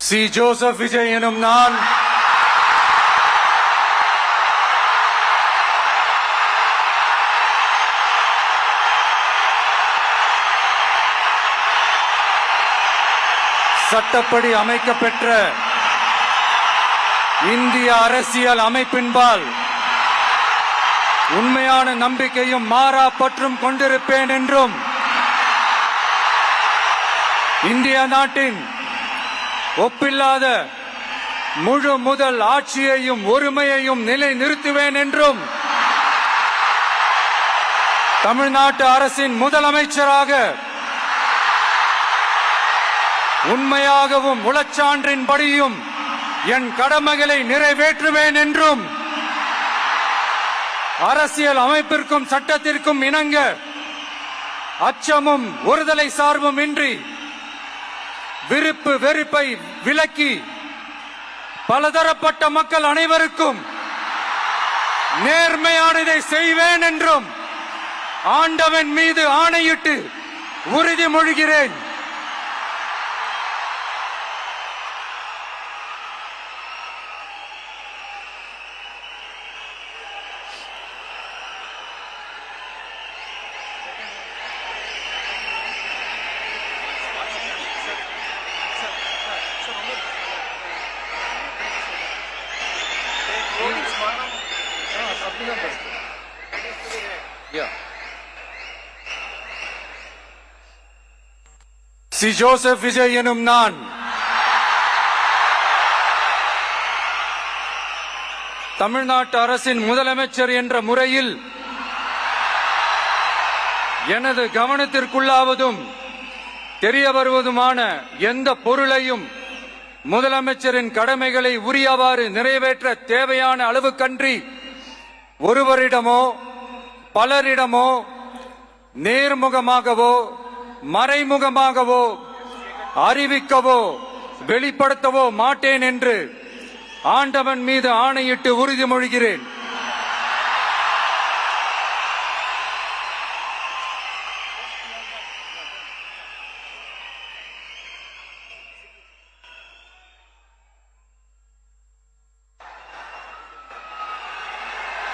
C. Joseph Vijay எனும் நான் சட்டப்படி அமைக்கப்பெற்ற இந்திய அரசியல் அமைப்பின்பால் உண்மையான நம்பிக்கையும் மாறா பற்றும் கொண்டிருப்பேன் என்றும் இந்திய நாட்டின் ஒப்பில்லாத முழு முதல் ஆட்சியையும் ஒருமையையும் நிலைநிறுத்துவேன் என்றும் தமிழ்நாட்டு அரசின் முதலமைச்சராக உண்மையாகவும் உளச்சான்றின்படியும் என் கடமைகளை நிறைவேற்றுவேன் என்றும் அரசியல் அமைப்பிற்கும் சட்டத்திற்கும் இணங்க அச்சமும் ஒருதலை சார்பும் இன்றி விருப்பு வெறுப்பை விலக்கி பலதரப்பட்ட மக்கள் அனைவருக்கும் நேர்மையானதை செய்வேன் என்றும் ஆண்டவன் மீது ஆணையிட்டு உறுதிமொழிகிறேன். சி. ஜோசப் விஜய் எனும் நான் தமிழ்நாட்டு அரசின் முதலமைச்சர் என்ற முறையில் எனது கவனத்திற்குள்ளாவதும் தெரிய வருவதுமான எந்த பொருளையும் முதலமைச்சரின் கடமைகளை உரியவாறு நிறைவேற்ற தேவையான அளவுக்கன்றி ஒருவரிடமோ பலரிடமோ நேர்முகமாகவோ மறைமுகமாகவோ அறிவிக்கவோ வெளிப்படுத்தவோ மாட்டேன் என்று ஆண்டவன் மீது ஆணையிட்டு உறுதிமொழிகிறேன்.